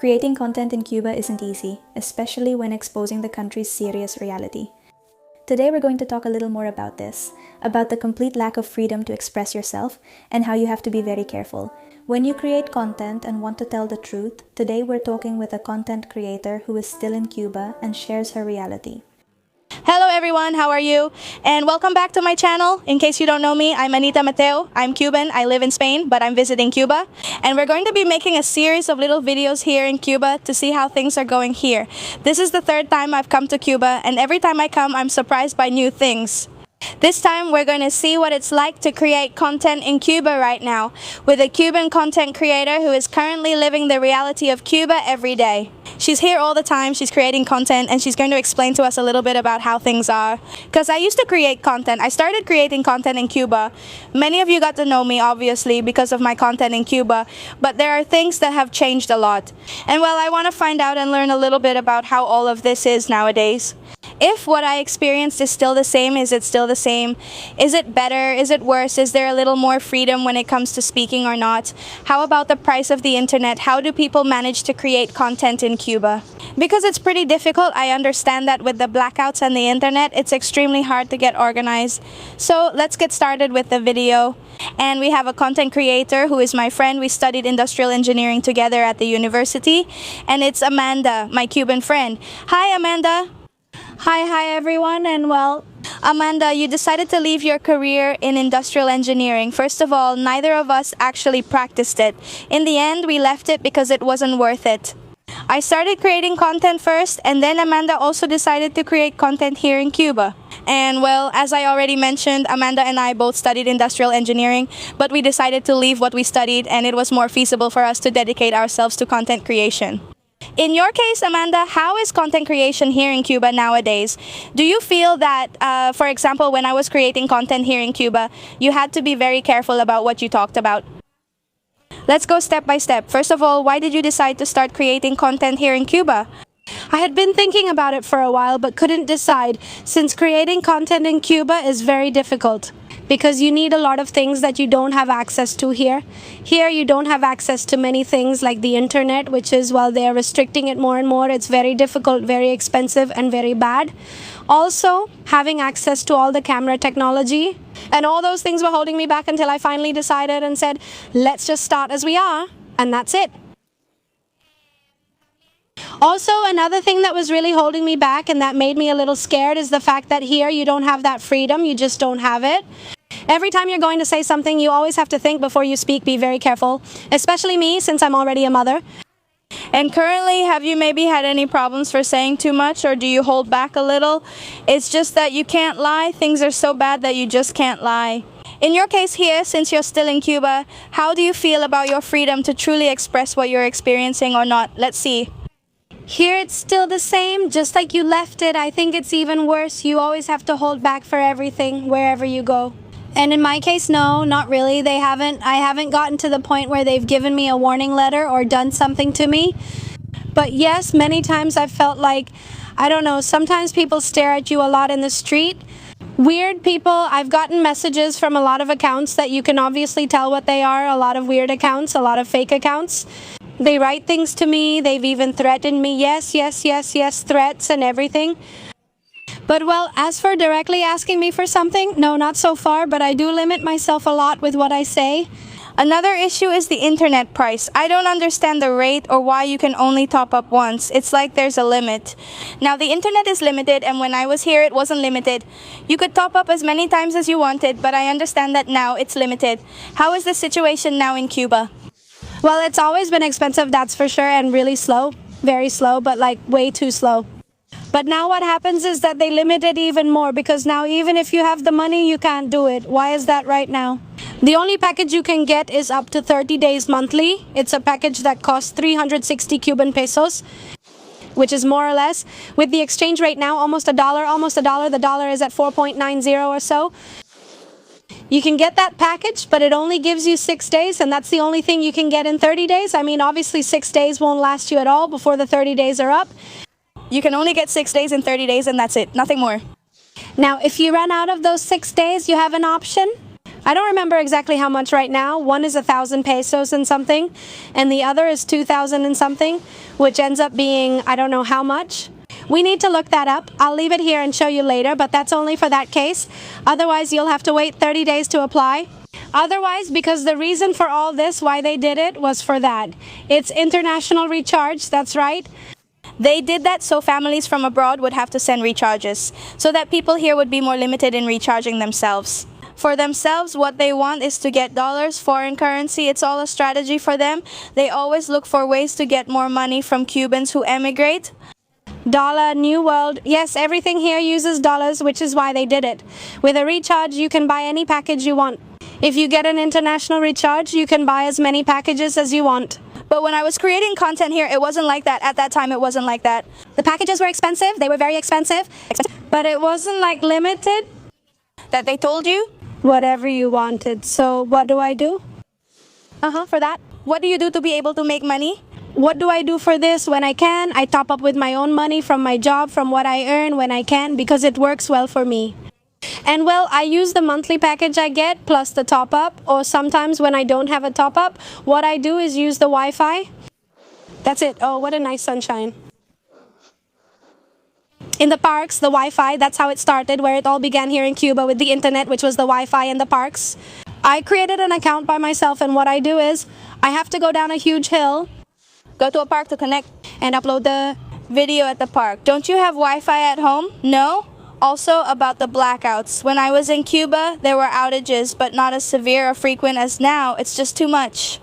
Creating content in Cuba isn't easy, especially when exposing the country's serious reality. Today we're going to talk a little more about this, about the complete lack of freedom to express yourself and how you have to be very careful. When you create content and want to tell the truth, today we're talking with a content creator who is still in Cuba and shares her reality. Hello everyone, how are you? And welcome back to my channel. In case you don't know me, I'm Anita Mateo. I'm Cuban, I live in Spain, but I'm visiting Cuba. And we're going to be making a series of little videos here in Cuba to see how things are going here. This is the third time I've come to Cuba, and every time I come, I'm surprised by new things. This time, we're going to see what it's like to create content in Cuba right now, with a Cuban content creator who is currently living the reality of Cuba every day. She's here all the time, she's creating content, and she's going to explain to us a little bit about how things are. Because I used to create content. I started creating content in Cuba. Many of you got to know me, obviously, because of my content in Cuba, but there are things that have changed a lot. And well, I want to find out and learn a little bit about how all of this is nowadays. If what I experienced is still the same, is it still the same? Is it better? Is it worse? Is there a little more freedom when it comes to speaking or not? How about the price of the internet? How do people manage to create content in Cuba? Because it's pretty difficult, I understand that with the blackouts and the internet, it's extremely hard to get organized. So let's get started with the video. And we have a content creator who is my friend. We studied industrial engineering together at the university. And it's Amanda, my Cuban friend. Hi, Amanda. Hi everyone, and well, Amanda, you decided to leave your career in industrial engineering. First of all, neither of us actually practiced it. In the end, we left it because it wasn't worth it. I started creating content first, and then Amanda also decided to create content here in Cuba. And well, as I already mentioned, Amanda and I both studied industrial engineering, but we decided to leave what we studied, and it was more feasible for us to dedicate ourselves to content creation. In your case, Amanda, how is content creation here in Cuba nowadays? Do you feel that, for example, when I was creating content here in Cuba, you had to be very careful about what you talked about? Let's go step by step. First of all, why did you decide to start creating content here in Cuba? I had been thinking about it for a while but couldn't decide, since creating content in Cuba is very difficult. Because you need a lot of things that you don't have access to here. Here you don't have access to many things like the internet, which is, while they are restricting it more and more, it's very difficult, very expensive, and very bad. Also, having access to all the camera technology. And all those things were holding me back until I finally decided and said, let's just start as we are, and that's it. Also, another thing that was really holding me back and that made me a little scared is the fact that here you don't have that freedom, you just don't have it. Every time you're going to say something, you always have to think before you speak, be very careful, especially me since I'm already a mother. And currently, have you maybe had any problems for saying too much, or do you hold back a little? It's just that you can't lie, things are so bad that you just can't lie. In your case here, since you're still in Cuba, how do you feel about your freedom to truly express what you're experiencing or not? Let's see. Here it's still the same, just like you left it. I think it's even worse. You always have to hold back for everything, wherever you go. And in my case, no, not really. I haven't gotten to the point where they've given me a warning letter or done something to me. But yes, many times I've felt like, I don't know, sometimes people stare at you a lot in the street. Weird people, I've gotten messages from a lot of accounts that you can obviously tell what they are, a lot of weird accounts, a lot of fake accounts. They write things to me, they've even threatened me, yes, threats and everything. But well, as for directly asking me for something, no, not so far, but I do limit myself a lot with what I say. Another issue is the internet price. I don't understand the rate or why you can only top up once. It's like there's a limit. Now the internet is limited, and when I was here it wasn't limited. You could top up as many times as you wanted, but I understand that now it's limited. How is the situation now in Cuba? Well, it's always been expensive, that's for sure, and really slow. Very slow, but like way too slow. But now what happens is that they limit it even more, because now even if you have the money, you can't do it. Why is that right now? The only package you can get is up to 30 days monthly. It's a package that costs 360 Cuban pesos, which is more or less, with the exchange rate now, almost a dollar. The dollar is at 4.90 or so. You can get that package, but it only gives you 6 days, and that's the only thing you can get in 30 days. I mean, obviously 6 days won't last you at all before the 30 days are up. You can only get 6 days in 30 days, and that's it, nothing more. Now, if you run out of those 6 days, you have an option. I don't remember exactly how much right now. One is 1,000 pesos and something, and the other is 2,000 and something, which ends up being I don't know how much. We need to look that up. I'll leave it here and show you later, but that's only for that case. Otherwise, you'll have to wait 30 days to apply. Otherwise, because the reason for all this, why they did it, was for that. It's international recharge, that's right. They did that so families from abroad would have to send recharges, so that people here would be more limited in recharging themselves. For themselves, what they want is to get dollars, foreign currency. It's all a strategy for them. They always look for ways to get more money from Cubans who emigrate. Dollar, New World, yes, everything here uses dollars, which is why they did it. With a recharge, you can buy any package you want. If you get an international recharge, you can buy as many packages as you want. But when I was creating content here, it wasn't like that. At that time, it wasn't like that. The packages were expensive, they were very expensive, but it wasn't like limited. That they told you? Whatever you wanted. So what do I do? For that. What do you do to be able to make money? What do I do for this when I can? I top up with my own money from my job, from what I earn when I can, because it works well for me. And well, I use the monthly package I get plus the top up, or sometimes when I don't have a top up, what I do is use the Wi-Fi. That's it. Oh, what a nice sunshine. In the parks, the Wi-Fi, that's how it started, where it all began here in Cuba with the internet, which was the Wi-Fi in the parks. I created an account by myself, and what I do is I have to go down a huge hill, go to a park to connect, and upload the video at the park. Don't you have Wi-Fi at home? No? Also about the blackouts. When I was in Cuba, there were outages, but not as severe or frequent as now. It's just too much.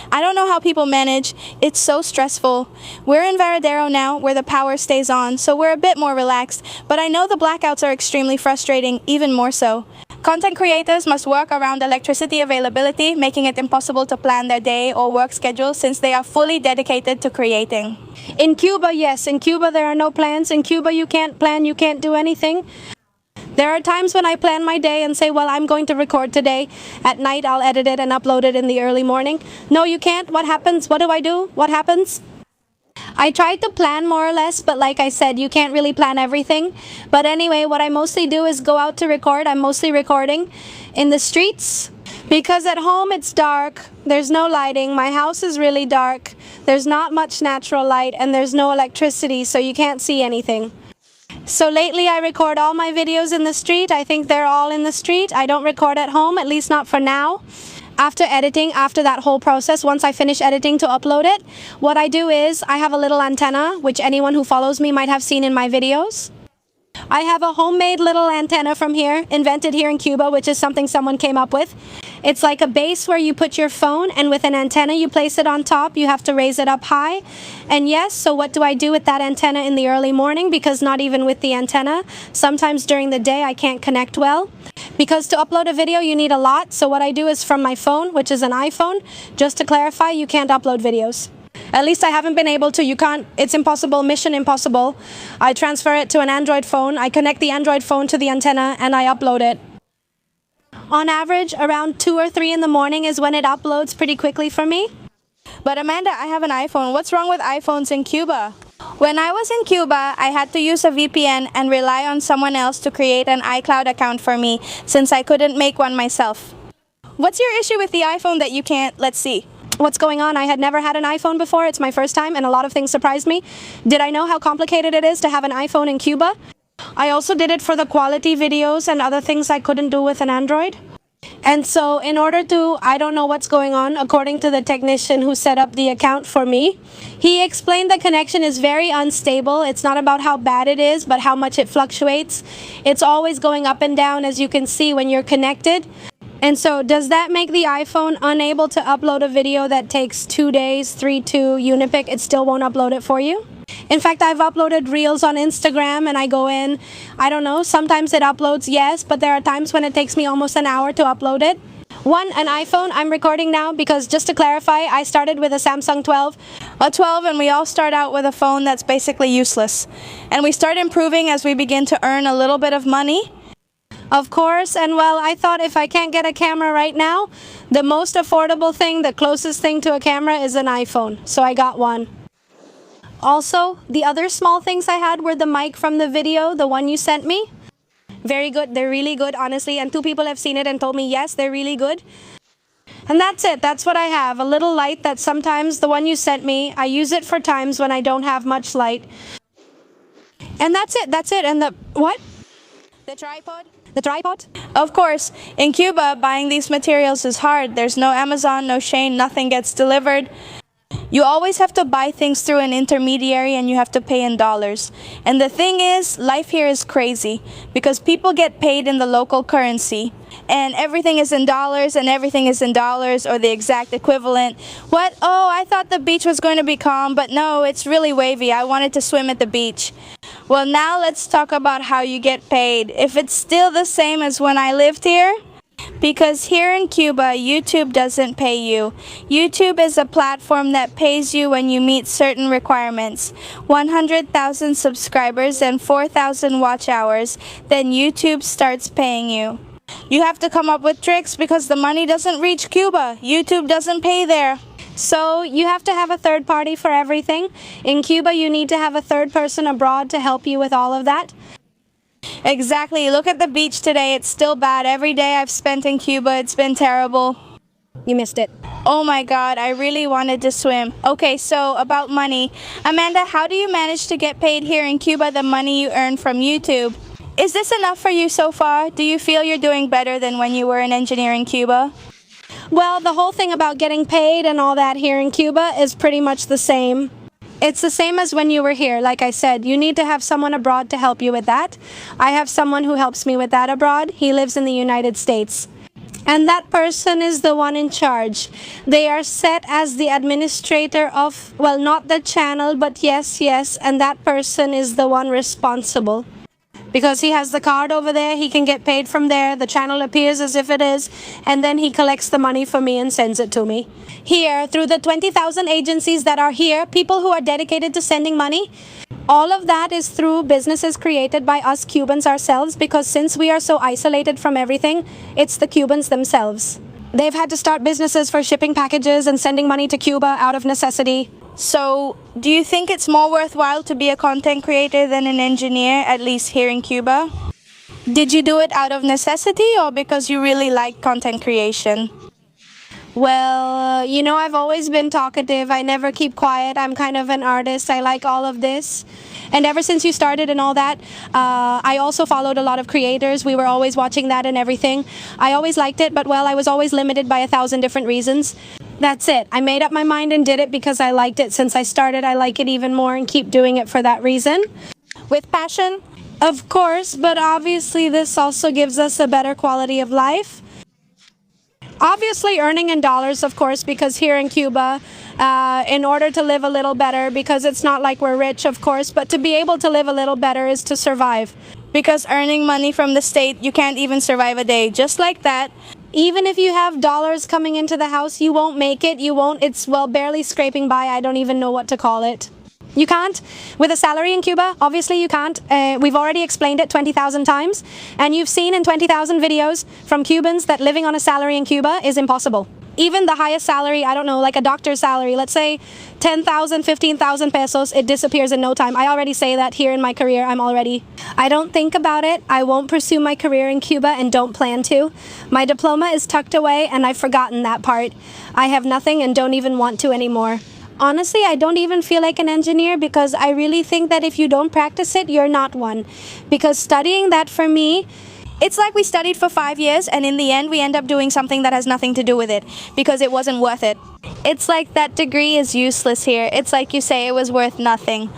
I don't know how people manage. It's so stressful. We're in Varadero now, where the power stays on, so we're a bit more relaxed, but I know the blackouts are extremely frustrating, even more so. Content creators must work around electricity availability, making it impossible to plan their day or work schedule since they are fully dedicated to creating. In Cuba, yes. In Cuba, there are no plans. In Cuba, you can't plan, you can't do anything. There are times when I plan my day and say, well, I'm going to record today. At night, I'll edit it and upload it in the early morning. No, you can't. What happens? What do I do? What happens? I tried to plan more or less, but like I said, you can't really plan everything. But anyway, what I mostly do is go out to record. I'm mostly recording in the streets. Because at home it's dark, there's no lighting, my house is really dark, there's not much natural light, and there's no electricity, so you can't see anything. So lately I record all my videos in the street. I think they're all in the street. I don't record at home, at least not for now. After editing, after that whole process, once I finish editing to upload it, what I do is I have a little antenna, which anyone who follows me might have seen in my videos. I have a homemade little antenna from here, invented here in Cuba, which is something someone came up with. It's like a base where you put your phone, and with an antenna you place it on top. You have to raise it up high. And yes, so what do I do with that antenna in the early morning? Because not even with the antenna, sometimes during the day I can't connect well. Because to upload a video you need a lot, so what I do is from my phone, which is an iPhone. Just to clarify, you can't upload videos. At least I haven't been able to. You can't. It's impossible. Mission impossible. I transfer it to an Android phone. I connect the Android phone to the antenna and I upload it. On average, around 2 or 3 in the morning is when it uploads pretty quickly for me. But Amanda, I have an iPhone. What's wrong with iPhones in Cuba? When I was in Cuba, I had to use a VPN and rely on someone else to create an iCloud account for me since I couldn't make one myself. What's your issue with the iPhone that you can't? Let's see. What's going on? I had never had an iPhone before. It's my first time and a lot of things surprised me. Did I know how complicated it is to have an iPhone in Cuba? I also did it for the quality videos and other things I couldn't do with an Android. And so in order to, I don't know what's going on, according to the technician who set up the account for me, he explained the connection is very unstable. It's not about how bad it is, but how much it fluctuates. It's always going up and down, as you can see when you're connected. And so does that make the iPhone unable to upload a video that takes 2 days, 3 to Unipic? It still won't upload it for you? In fact, I've uploaded reels on Instagram and I go in, I don't know, sometimes it uploads, yes, but there are times when it takes me almost an hour to upload it. An iPhone, I'm recording now because just to clarify, I started with a Samsung 12. A 12, and we all start out with a phone that's basically useless. And we start improving as we begin to earn a little bit of money. Of course, and well, I thought if I can't get a camera right now, the most affordable thing, the closest thing to a camera is an iPhone. So I got one. Also, the other small things I had were the mic from the video, the one you sent me. Very good. They're really good, honestly. And 2 people have seen it and told me, yes, they're really good. And that's it. That's what I have. A little light that sometimes, the one you sent me, I use it for times when I don't have much light. And that's it. That's it. And what? The tripod? The tripod? Of course, in Cuba, buying these materials is hard. There's no Amazon, no Shein, nothing gets delivered. You always have to buy things through an intermediary and you have to pay in dollars. And the thing is, life here is crazy because people get paid in the local currency and everything is in dollars and everything is in dollars or the exact equivalent. What? Oh, I thought the beach was going to be calm, but no, it's really wavy. I wanted to swim at the beach. Well, now let's talk about how you get paid. If it's still the same as when I lived here, because here in Cuba, YouTube doesn't pay you. YouTube is a platform that pays you when you meet certain requirements. 100,000 subscribers and 4,000 watch hours, then YouTube starts paying you. You have to come up with tricks because the money doesn't reach Cuba. YouTube doesn't pay there. So you have to have a third party for everything. In Cuba, you need to have a third person abroad to help you with all of that. Exactly. Look at the beach today. It's still bad. Every day I've spent in Cuba, it's been terrible. You missed it. Oh my God, I really wanted to swim. Okay, so about money. Amanda, how do you manage to get paid here in Cuba the money you earn from YouTube? Is this enough for you so far? Do you feel you're doing better than when you were an engineer in Cuba? Well, the whole thing about getting paid and all that here in Cuba is pretty much the same. It's the same as when you were here. Like I said, you need to have someone abroad to help you with that. I have someone who helps me with that abroad. He lives in the United States. And that person is the one in charge. They are set as the administrator of, well, not the channel, but yes, and that person is the one responsible. Because he has the card over there, he can get paid from there, the channel appears as if it is, and then he collects the money for me and sends it to me. Here, through the 20,000 agencies that are here, people who are dedicated to sending money, all of that is through businesses created by us Cubans ourselves, because since we are so isolated from everything, it's the Cubans themselves. They've had to start businesses for shipping packages and sending money to Cuba out of necessity. So, do you think it's more worthwhile to be a content creator than an engineer, at least here in Cuba? Did you do it out of necessity or because you really like content creation? Well, you know, I've always been talkative. I never keep quiet. I'm kind of an artist. I like all of this. And ever since you started and all that, I also followed a lot of creators. We were always watching that and everything. I always liked it, but well, I was always limited by 1,000 different reasons. That's it. I made up my mind and did it because I liked it. Since I started, I like it even more and keep doing it for that reason. With passion? Of course, but obviously this also gives us a better quality of life. Obviously earning in dollars, of course, because here in Cuba, in order to live a little better, because it's not like we're rich, of course, but to be able to live a little better is to survive. Because earning money from the state, you can't even survive a day. Just like that. Even if you have dollars coming into the house, you won't make it. You won't. It's, well, barely scraping by. I don't even know what to call it. You can't. With a salary in Cuba, obviously you can't. We've already explained it 20,000 times. And you've seen in 20,000 videos from Cubans that living on a salary in Cuba is impossible. Even the highest salary, I don't know, like a doctor's salary, let's say 10,000, 15,000 pesos, it disappears in no time. I already say that here in my career, I don't think about it. I won't pursue my career in Cuba and don't plan to. My diploma is tucked away and I've forgotten that part. I have nothing and don't even want to anymore. Honestly, I don't even feel like an engineer because I really think that if you don't practice it, you're not one. Because studying that for me, it's like we studied for 5 years and in the end we end up doing something that has nothing to do with it because it wasn't worth it. It's like that degree is useless here. It's like you say it was worth nothing.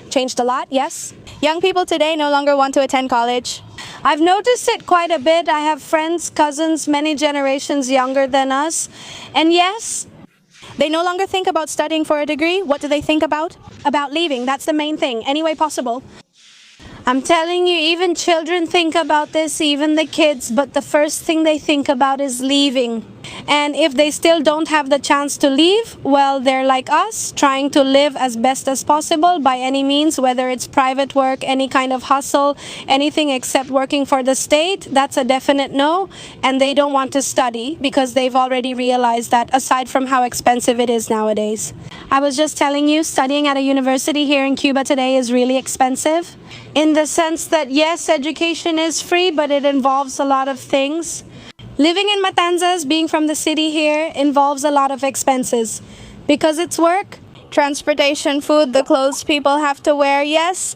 Changed a lot, yes. Young people today no longer want to attend college. I've noticed it quite a bit. I have friends, cousins, many generations younger than us. And yes, they no longer think about studying for a degree. What do they think about? About leaving. That's the main thing. Any way possible. I'm telling you, even children think about this, even the kids, but the first thing they think about is leaving. And if they still don't have the chance to leave, well, they're like us, trying to live as best as possible by any means, whether it's private work, any kind of hustle, anything except working for the state. That's a definite no. And they don't want to study because they've already realized that, aside from how expensive it is nowadays. I was just telling you, studying at a university here in Cuba today is really expensive, in the sense that yes, education is free, but it involves a lot of things. Living in Matanzas, being from the city here, involves a lot of expenses because it's work. Transportation, food, the clothes people have to wear, yes.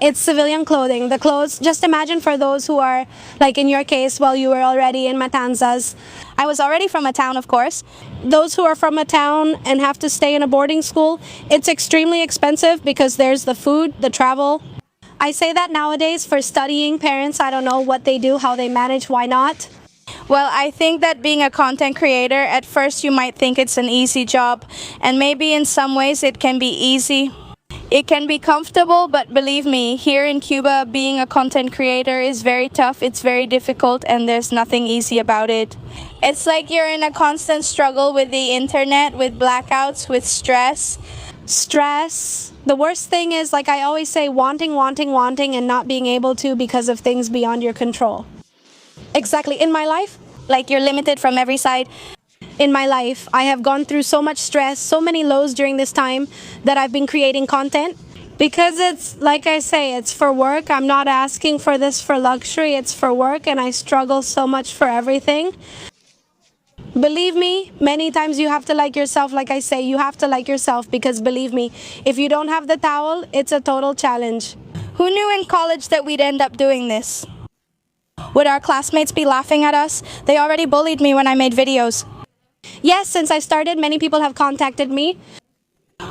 It's civilian clothing. The clothes, just imagine for those who are, like in your case, well, you were already in Matanzas. I was already from a town, of course. Those who are from a town and have to stay in a boarding school, it's extremely expensive because there's the food, the travel. I say that nowadays for studying parents, I don't know what they do, how they manage, why not? Well, I think that being a content creator, at first you might think it's an easy job, and maybe in some ways it can be easy. It can be comfortable, but believe me, here in Cuba, being a content creator is very tough, it's very difficult, and there's nothing easy about it. It's like you're in a constant struggle with the internet, with blackouts, with stress. Stress. The worst thing is, like I always say, wanting, and not being able to because of things beyond your control. Exactly. In my life, Like you're limited from every side. in my life, I have gone through so much stress, so many lows during this time that I've been creating content. Because it's, like I say, it's for work. I'm not asking for this for luxury. It's for work, and I struggle so much for everything. Believe me, many times you have to like yourself. Like I say, you have to like yourself because believe me, if you don't have the towel, it's a total challenge. Who knew in college that we'd end up doing this? Would our classmates be laughing at us? They already bullied me when I made videos. Yes, since I started, many people have contacted me.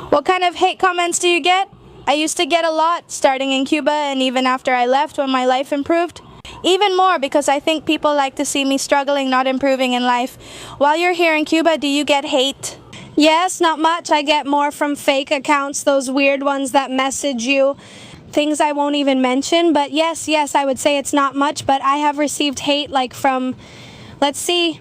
What kind of hate comments do you get? I used to get a lot, starting in Cuba and even after I left when my life improved. Even more because I think people like to see me struggling, not improving in life. While you're here in Cuba, do you get hate? Yes, not much. I get more from fake accounts, those weird ones that message you. Things I won't even mention, but yes, I would say it's not much, but I have received hate like from, let's see.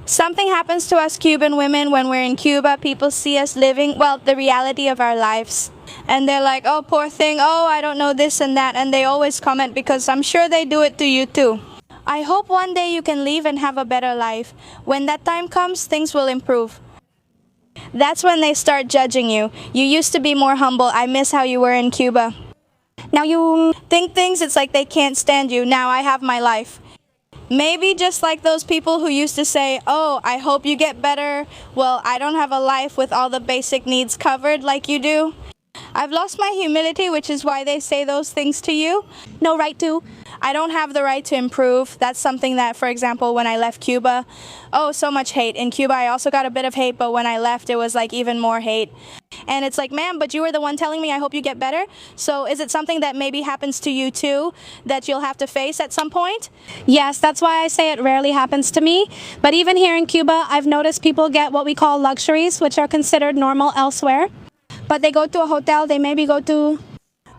Something happens to us Cuban women when we're in Cuba. People see us living, well, the reality of our lives. And they're like, oh, poor thing, oh, I don't know this and that. And they always comment because I'm sure they do it to you too. I hope one day you can leave and have a better life. When that time comes, things will improve. That's when they start judging you. You used to be more humble. I miss how you were in Cuba. Now you think things, it's like they can't stand you. Now I have my life. Maybe just like those people who used to say, oh, I hope you get better. Well, I don't have a life with all the basic needs covered like you do. I've lost my humility, which is why they say those things to you. No right to. I don't have the right to improve. That's something that, for example, when I left Cuba, oh, so much hate. In Cuba, I also got a bit of hate, but when I left, it was like even more hate. And it's like, ma'am, but you were the one telling me I hope you get better. So is it something that maybe happens to you too, that you'll have to face at some point? Yes, that's why I say it rarely happens to me. But even here in Cuba, I've noticed people get what we call luxuries, which are considered normal elsewhere. But they go to a hotel, they maybe go to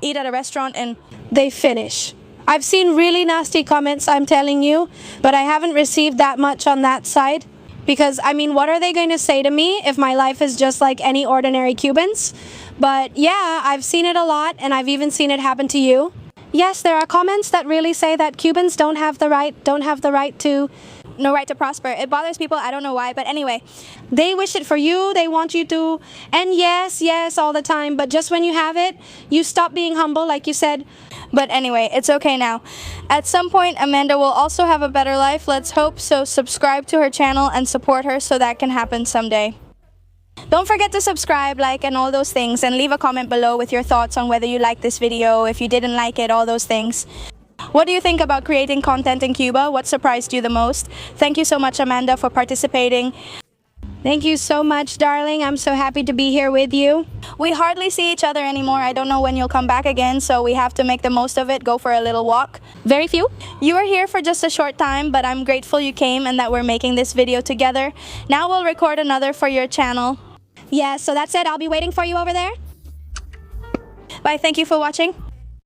Eat at a restaurant and they finish. I've seen really nasty comments, I'm telling you, but I haven't received that much on that side. Because, I mean, what are they going to say to me if my life is just like any ordinary Cubans? But yeah, I've seen it a lot, and I've even seen it happen to you. Yes, there are comments that really say that Cubans don't have the right to... no right to prosper. It bothers people, I don't know why, but anyway. They wish it for you, they want you to, and yes, all the time, but just when you have it, you stop being humble, like you said. But anyway, it's okay now. At some point, Amanda will also have a better life, let's hope, so subscribe to her channel and support her so that can happen someday. Don't forget to subscribe, like, and all those things, and leave a comment below with your thoughts on whether you liked this video, if you didn't like it, all those things. What do you think about creating content in Cuba? What surprised you the most? Thank you so much, Amanda, for participating. Thank you so much, darling. I'm so happy to be here with you. We hardly see each other anymore. I don't know when you'll come back again, so we have to make the most of it, go for a little walk. Very few. You were here for just a short time, but I'm grateful you came and that we're making this video together. Now we'll record another for your channel. Yeah, so that's it. I'll be waiting for you over there. Bye, thank you for watching.